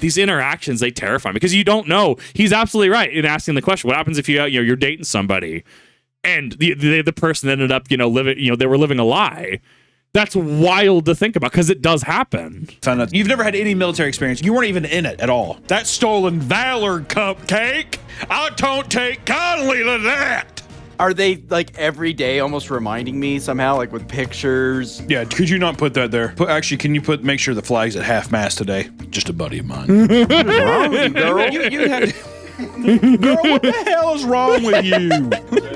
these interactions, they terrify me because you don't know. He's absolutely right in asking the question, what happens if you're dating somebody and the person ended up, living, they were living a lie? That's wild to think about because it does happen. Found out you've never had any military experience. You weren't even in it at all. That stolen valor cupcake. I don't take kindly to that. Are they like every day almost reminding me somehow, like with pictures? Yeah, could you not put that there? Can you make sure the flag's at half mast today? Just a buddy of mine. What's wrong with you, girl? You had... Girl, what the hell is wrong with you?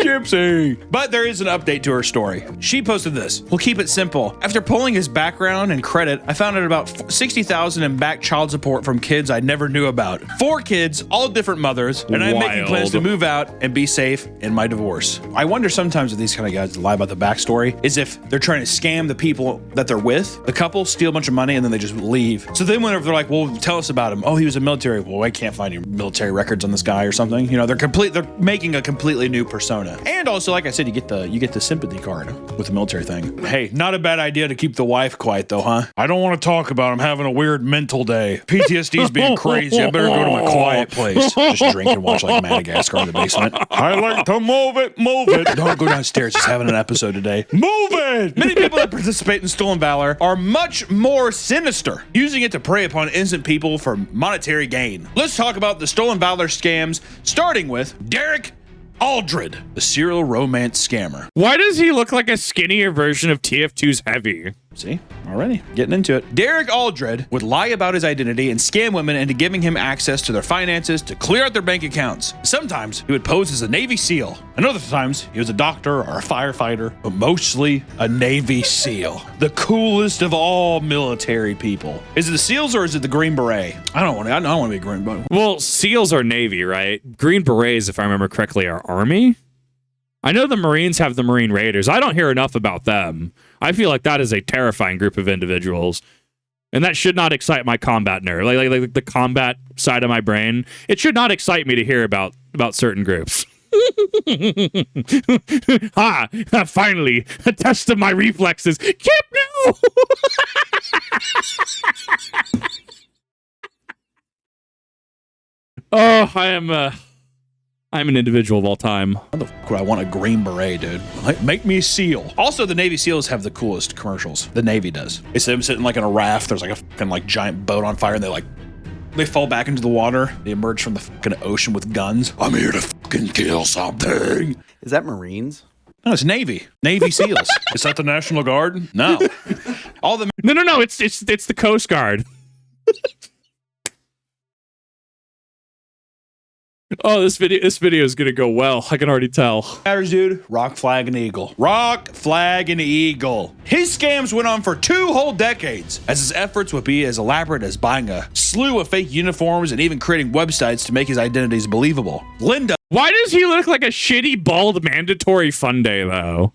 Gypsy. But there is an update to her story. She posted this. We'll keep it simple. After pulling his background and credit, I found out about $60,000 in back child support from kids I never knew about. 4 kids, all different mothers, and I'm making plans to move out and be safe in my divorce. I wonder sometimes if these kind of guys lie about the backstory is if they're trying to scam the people that they're with. The couple steal a bunch of money and then they just leave. So then whenever they're like, well, tell us about him. Oh, he was in the military. Well, I can't find any military records on this guy or something. They're making a completely new persona. And also, like I said, you get the sympathy card with the military thing. Hey, not a bad idea to keep the wife quiet though, huh? I don't want to talk about him having a weird mental day. PTSD's being crazy. I better go to my quiet place. Just drink and watch like Madagascar in the basement. I like to move it. Don't go downstairs. Just having an episode today. Move it! Many people that participate in Stolen Valor are much more sinister, using it to prey upon innocent people for monetary gain. Let's talk about the Stolen Valor scams, starting with Derek Aldred, the serial romance scammer. Why does he look like a skinnier version of TF2's Heavy? See? Already getting into it. Derek Aldred would lie about his identity and scam women into giving him access to their finances to clear out their bank accounts. Sometimes he would pose as a Navy SEAL, and other times he was a doctor or a firefighter, but mostly a Navy SEAL. The coolest of all military people. Is it the SEALs or is it the Green Beret? I don't want to be a Green Beret. Well, SEALs are Navy, right? Green Berets, if I remember correctly, are Army. I know the Marines have the Marine Raiders. I don't hear enough about them. I feel like that is a terrifying group of individuals. And that should not excite my combat nerd. Like the combat side of my brain. It should not excite me to hear about certain groups. Finally, a test of my reflexes. Kip, no! Oh, I'm an individual of all time. How the fuck would I want a Green Beret, dude? Like, make me a SEAL. Also, the Navy SEALs have the coolest commercials. The Navy does. It's them sitting like in a raft. There's like a fucking like giant boat on fire, and they fall back into the water. They emerge from the fucking ocean with guns. I'm here to fucking kill something. Is that Marines? No, it's Navy. Navy SEAls. Is that the National Guard? No. No. It's the Coast Guard. Oh, this video is gonna go well. I can already tell. Matters, dude. Rock, flag, and eagle. Rock, flag, and eagle. His scams went on for 2 whole decades, as his efforts would be as elaborate as buying a slew of fake uniforms and even creating websites to make his identities believable. Linda. Why does he look like a shitty, bald, mandatory fun day, though?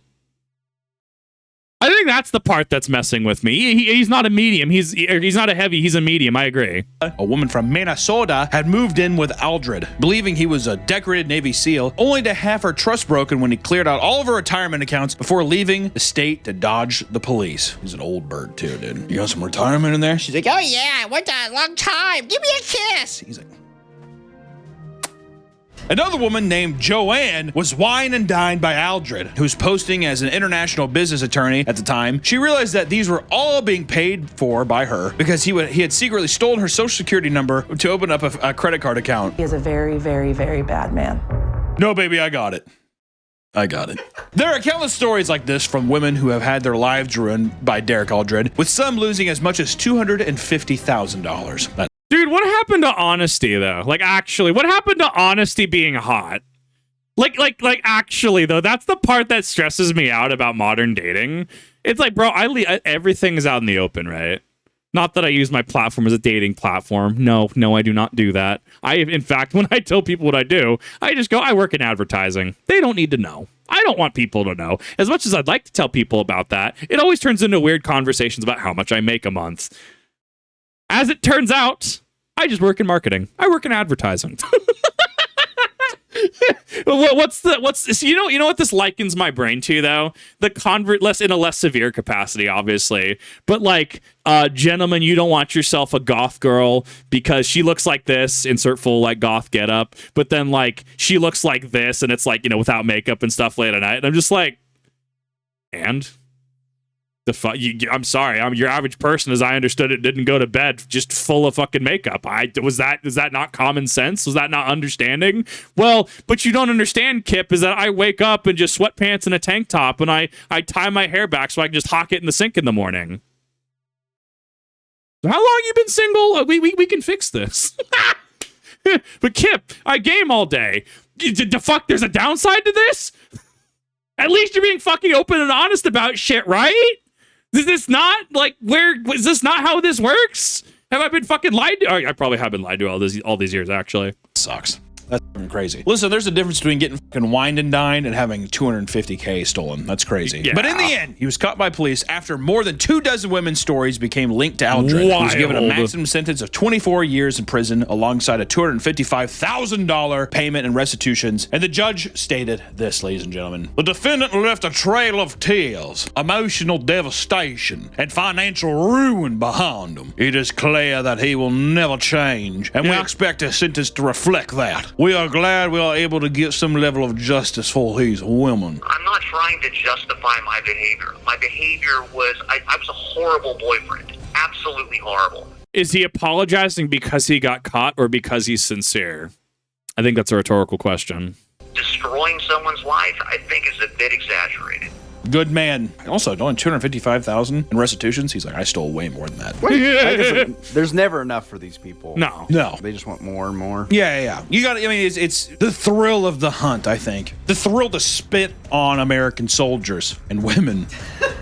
I think that's the part that's messing with me. He's not a medium. He's not a heavy. He's a medium. I agree. A woman from Minnesota had moved in with Aldred, believing he was a decorated Navy SEAL, only to have her trust broken when he cleared out all of her retirement accounts before leaving the state to dodge the police. He's an old bird too, dude. You got some retirement in there? She's like, oh yeah, I went a long time. Give me a kiss. He's like. Another woman named Joanne was wine and dined by Aldred, who was posting as an international business attorney at the time. She realized that these were all being paid for by her because he had secretly stolen her social security number to open up a credit card account. He is a very, very, very bad man. No, baby, I got it. There are countless stories like this from women who have had their lives ruined by Derek Aldred, with some losing as much as $250,000. Dude, what happened to honesty, though? Like, actually, what happened to honesty being hot? Like, actually, though, that's the part that stresses me out about modern dating. It's like, bro, everything is out in the open, right? Not that I use my platform as a dating platform. No, I do not do that. In fact, when I tell people what I do, I just go, I work in advertising. They don't need to know. I don't want people to know. As much as I'd like to tell people about that, it always turns into weird conversations about how much I make a month. As it turns out, I just work in marketing. I work in advertising. You know what this likens my brain to, though? The convert, in a less severe capacity, obviously. But like, gentlemen, you don't want yourself a goth girl because she looks like this, insert full like goth getup, but then like she looks like this and it's like, without makeup and stuff late at night. And I'm just like, and I'm sorry. Your average person, as I understood it, didn't go to bed just full of fucking makeup. Is that not common sense? Was that not understanding? Well, but you don't understand, Kip, is that I wake up in just sweatpants and a tank top, and I tie my hair back so I can just hock it in the sink in the morning. How long you been single? We can fix this. But Kip, I game all day. The fuck? There's a downside to this? At least you're being fucking open and honest about shit, right? Is this not is this not how this works? Have I been fucking lied to? I probably have been lied to all these years, actually. Sucks. That's fucking crazy. Listen, there's a difference between getting fucking wined and dined and having $250K stolen. That's crazy. Yeah. But in the end, he was caught by police after more than 24 women's stories became linked to Aldred. He was given a maximum sentence of 24 years in prison alongside a $255,000 payment and restitutions. And the judge stated this, ladies and gentlemen. The defendant left a trail of tears, emotional devastation, and financial ruin behind him. It is clear that he will never change, and we expect his sentence to reflect that. We are glad we are able to get some level of justice for these women. I'm not trying to justify my behavior. My behavior was, I was a horrible boyfriend. Absolutely horrible. Is he apologizing because he got caught or because he's sincere? I think that's a rhetorical question. Destroying someone's life, I think, is a bit exaggerated. Good man. Also, only $255,000 in restitutions. He's like, I stole way more than that. There's never enough for these people. No. They just want more and more. Yeah. You got. I mean, it's the thrill of the hunt. I think the thrill to spit on American soldiers and women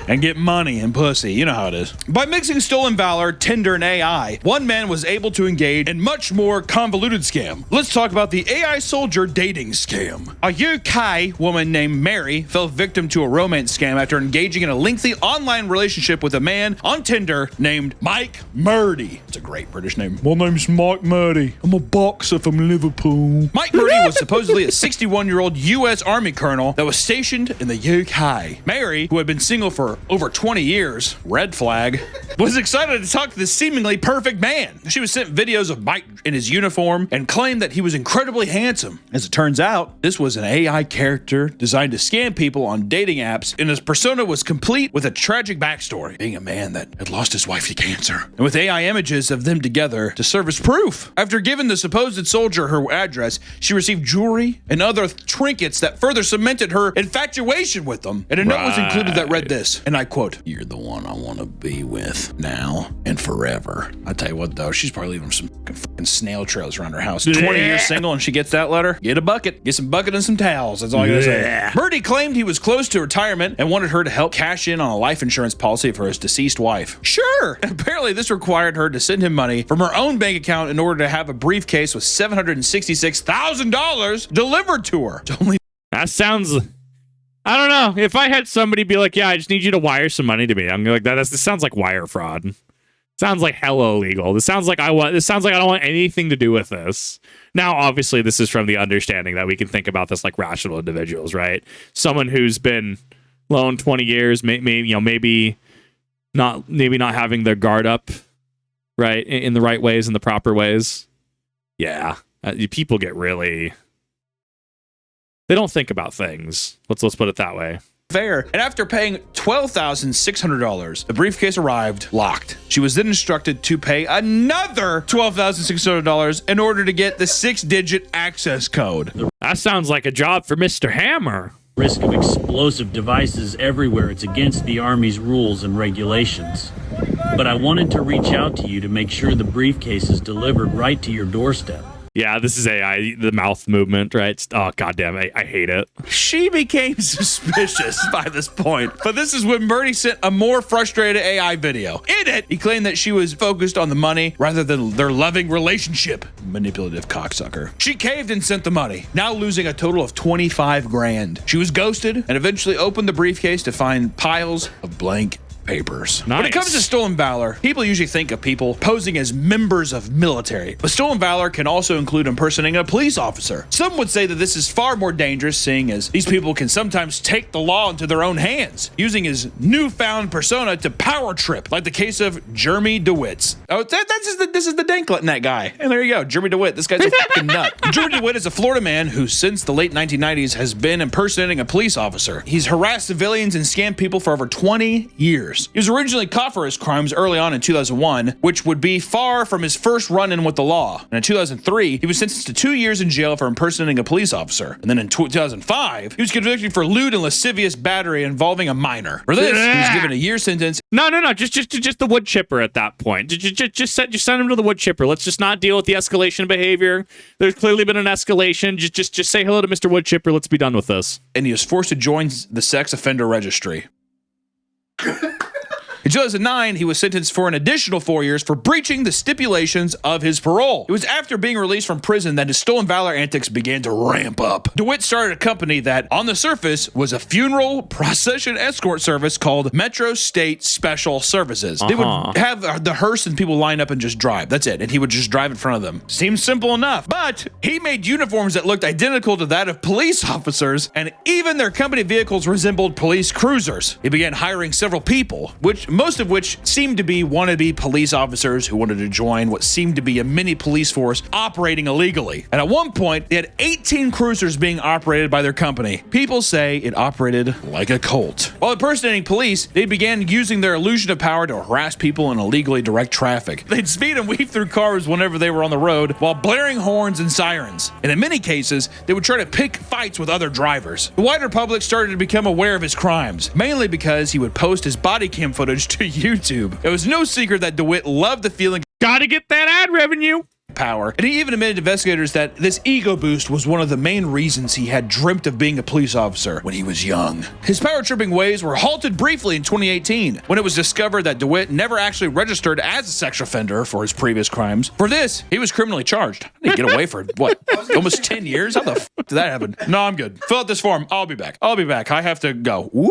and get money and pussy. You know how it is. By mixing stolen valor, Tinder, and AI, one man was able to engage in much more convoluted scam. Let's talk about the AI soldier dating scam. A UK woman named Mary fell victim to a romance scam after engaging in a lengthy online relationship with a man on Tinder named Mike Murdy. It's a great British name. My name's Mike Murdy. I'm a boxer from Liverpool. Mike Murdy was supposedly a 61-year-old U.S. Army colonel that was stationed in the UK. Mary, who had been single for over 20 years, red flag, was excited to talk to this seemingly perfect man. She was sent videos of Mike in his uniform and claimed that he was incredibly handsome. As it turns out, this was an AI character designed to scam people on dating apps, and his persona was complete with a tragic backstory, being a man that had lost his wife to cancer, and with AI images of them together to serve as proof. After giving the supposed soldier her address, she received jewelry and other trinkets that further cemented her infatuation with them. And a note was included that read this, and I quote, "You're the one I want to be with now and forever." I tell you what, though, she's probably leaving some fucking snail trails around her house. 20 years single, and she gets that letter. Get a bucket. Get some bucket and some towels. That's all I gotta say. Murdy claimed he was close to retirement and wanted her to help cash in on a life insurance policy for his deceased wife. Sure. Apparently, this required her to send him money from her own bank account in order to have a briefcase with $766,000 delivered to her. That sounds... I don't know. If I had somebody be like, yeah, I just need you to wire some money to me, I'm like, this sounds like wire fraud. Sounds like hella illegal. This sounds like I don't want anything to do with this. Now, obviously, this is from the understanding that we can think about this like rational individuals, right? Someone who's been loaned 20 years, maybe not having their guard up, right, in the right ways, in the proper ways. Yeah, people get really... They don't think about things. Let's put it that way. Fair. And after paying $12,600, the briefcase arrived locked. She was then instructed to pay another $12,600 in order to get the 6-digit access code. That sounds like a job for Mr. Hammer. Risk of explosive devices everywhere. It's against the Army's rules and regulations. But I wanted to reach out to you to make sure the briefcase is delivered right to your doorstep. Yeah, this is AI, the mouth movement, right? Oh, goddamn, I hate it. She became suspicious by this point. But this is when Murdy sent a more frustrated AI video. In it, he claimed that she was focused on the money rather than their loving relationship. Manipulative cocksucker. She caved and sent the money, now losing a total of 25 grand. She was ghosted and eventually opened the briefcase to find piles of blank papers. Nice. When it comes to stolen valor, people usually think of people posing as members of military, but stolen valor can also include impersonating a police officer. Some would say that this is far more dangerous, seeing as these people can sometimes take the law into their own hands, using his newfound persona to power trip, like the case of Jeremy DeWitt's. Oh, this is the Danklet in that guy. And there you go, Jeremy DeWitt. This guy's a fucking nut. Jeremy DeWitt is a Florida man who, since the late 1990s, has been impersonating a police officer. He's harassed civilians and scammed people for over 20 years. He was originally caught for his crimes early on in 2001, which would be far from his first run-in with the law. And in 2003, he was sentenced to 2 years in jail for impersonating a police officer. And then in 2005, he was convicted for lewd and lascivious battery involving a minor. For this, he was given a year sentence. No, just the wood chipper at that point. Just send him to the wood chipper. Let's just not deal with the escalation of behavior. There's clearly been an escalation. Just say hello to Mr. Wood Chipper. Let's be done with this. And he was forced to join the sex offender registry. In 2009, he was sentenced for an additional 4 years for breaching the stipulations of his parole. It was after being released from prison that his stolen valor antics began to ramp up. DeWitt started a company that, on the surface, was a funeral procession escort service called Metro State Special Services. They would have the hearse and people line up and just drive. That's it. And he would just drive in front of them. Seems simple enough. But he made uniforms that looked identical to that of police officers, and even their company vehicles resembled police cruisers. He began hiring several people, which most of which seemed to be wannabe police officers who wanted to join what seemed to be a mini police force operating illegally. And at one point, they had 18 cruisers being operated by their company. People say it operated like a cult. While impersonating police, they began using their illusion of power to harass people and illegally direct traffic. They'd speed and weave through cars whenever they were on the road while blaring horns and sirens. And in many cases, they would try to pick fights with other drivers. The wider public started to become aware of his crimes, mainly because he would post his body cam footage to YouTube. It was no secret that DeWitt loved the feeling Gotta get that ad revenue. Power, and he even admitted to investigators that this ego boost was one of the main reasons he had dreamt of being a police officer when he was young. His power-tripping ways were halted briefly in 2018 when it was discovered that DeWitt never actually registered as a sex offender for his previous crimes. For this, he was criminally charged. He get away for what? Almost 10 years? How the f did that happen? No, I'm good. Fill out this form. I'll be back. I have to go. Woo!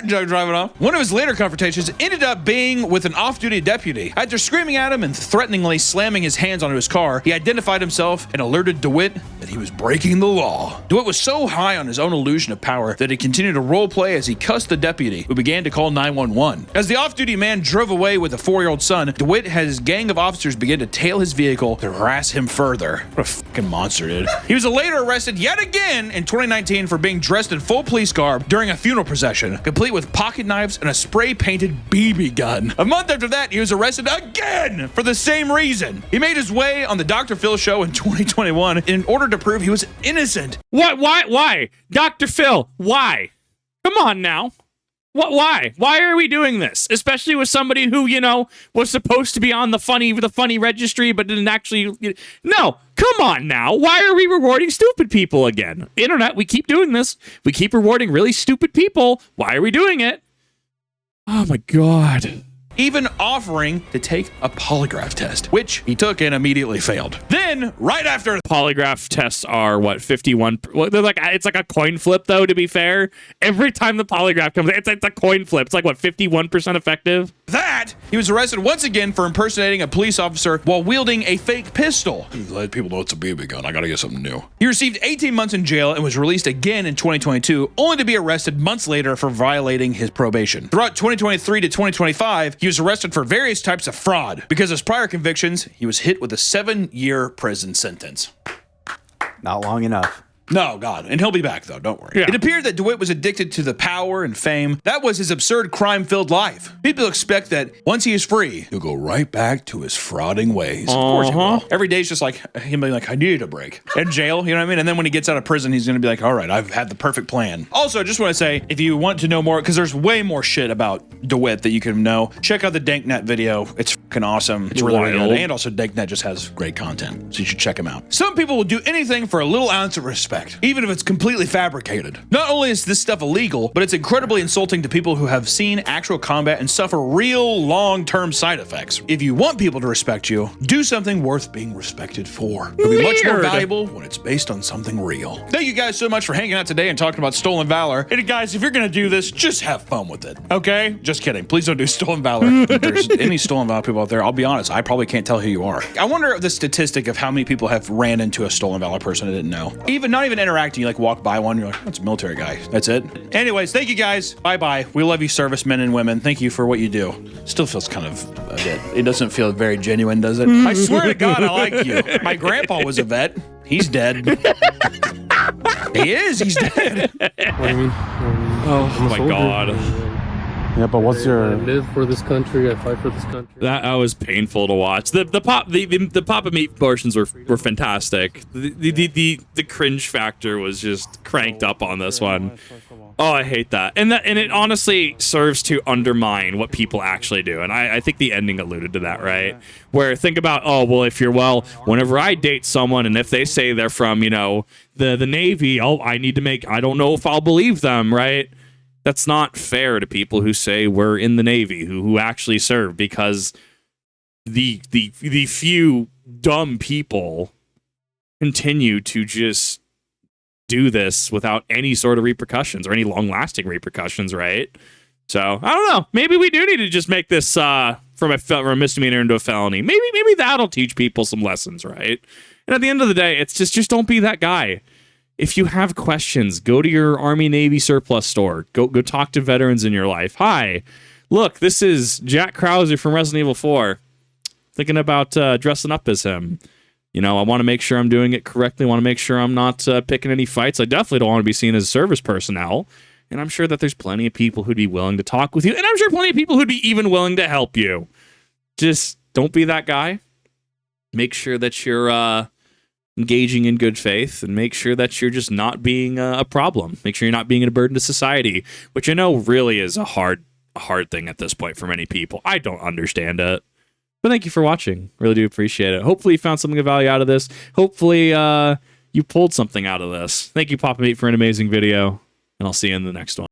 Driving off. One of his later confrontations ended up being with an off-duty deputy. After screaming at him and threateningly slamming his hands onto his car, he identified himself and alerted DeWitt that he was breaking the law. DeWitt was so high on his own illusion of power that he continued to roleplay as he cussed the deputy, who began to call 911. As the off-duty man drove away with a 4-year-old son, DeWitt had his gang of officers begin to tail his vehicle to harass him further. What a fucking monster, dude. He was later arrested yet again in 2019 for being dressed in full police garb during a funeral procession, complete with pocket knives and a spray-painted BB gun. A month after that, he was arrested again for the same reason. He made his way on the Dr. Phil show in 2021 in order to prove he was innocent. What? Why? Dr. Phil, why? Come on now. What? Why? Why are we doing this? Especially with somebody who, you know, was supposed to be on the funny registry, but didn't actually. No, come on now. Why are we rewarding stupid people again? Internet, we keep doing this. We keep rewarding really stupid people. Why are we doing it? Oh my God. Even offering to take a polygraph test, which he took and immediately failed. Then, right after polygraph tests are what, 51? Well, they're like, it's like a coin flip, though. To be fair, every time the polygraph comes, it's a coin flip. It's like what, 51% effective. That he was arrested once again for impersonating a police officer while wielding a fake pistol. Let people know it's a BB gun. I gotta get something new. He received 18 months in jail and was released again in 2022, only to be arrested months later for violating his probation. Throughout 2023 to 2025, he was arrested for various types of fraud. Because of his prior convictions, he was hit with a 7-year prison sentence. Not long enough. No, God. And he'll be back, though. Don't worry. Yeah. It appeared that DeWitt was addicted to the power and fame. That was his absurd crime-filled life. People expect that once he is free, he'll go right back to his frauding ways. Of course he will. Every day is just like him being like, I need a break. In jail, you know what I mean? And then when he gets out of prison, he's going to be like, all right, I've had the perfect plan. Also, I just want to say, if you want to know more, because there's way more shit about DeWitt that you can know, check out the DankNet video. It's fucking awesome. It's really good. And also, DankNet just has great content, so you should check him out. Some people will do anything for a little ounce of respect, even if it's completely fabricated. Not only is this stuff illegal, but it's incredibly insulting to people who have seen actual combat and suffer real long-term side effects. If you want people to respect you, do something worth being respected for. It'll be much more valuable when it's based on something real. Thank you guys so much for hanging out today and talking about Stolen Valor. And guys, if you're gonna do this, just have fun with it, okay? Just kidding. Please don't do Stolen Valor. If there's any Stolen Valor people out there, I'll be honest, I probably can't tell who you are. I wonder the statistic of how many people have ran into a Stolen Valor person I didn't know. Not even interacting, you like walk by one, you're like, that's a military guy. That's it. Anyways, thank you guys. Bye-bye. We love you, servicemen and women. Thank you for what you do. Still feels kind of a bit. It doesn't feel very genuine, does it? I swear to God, I like you. My grandpa was a vet. He's dead. He is. He's dead. What do you mean? Oh my God. Yeah, but what's your? I live for this country. I fight for this country. That was painful to watch. The Papa Meat portions were fantastic. The cringe factor was just cranked up on this one. Oh, I hate that. And it honestly serves to undermine what people actually do. And I think the ending alluded to that, right? Where think about, oh, well, whenever I date someone and if they say they're from, the Navy, I don't know if I'll believe them, right? That's not fair to people who say we're in the Navy, who actually serve, because the few dumb people continue to just do this without any sort of repercussions or any long-lasting repercussions, right? So, I don't know. Maybe we do need to just make this from a misdemeanor into a felony. Maybe that'll teach people some lessons, right? And at the end of the day, it's just don't be that guy. If you have questions, go to your Army Navy surplus store. Go talk to veterans in your life. Hi, Look, this is Jack Krauser from Resident Evil 4. Thinking about dressing up as him. You know, I want to make sure I'm doing it correctly. I want to make sure I'm not picking any fights. I definitely don't want to be seen as service personnel. And I'm sure that there's plenty of people who'd be willing to talk with you. And I'm sure plenty of people who'd be even willing to help you. Just don't be that guy. Make sure that you're engaging in good faith, and make sure that you're just not being a problem. Make sure you're not being a burden to society, which I know really is a hard thing at this point for many people. I don't understand it. But thank you for watching. Really do appreciate it. Hopefully you found something of value out of this. Hopefully you pulled something out of this. Thank you, Papa Meat, for an amazing video, and I'll see you in the next one.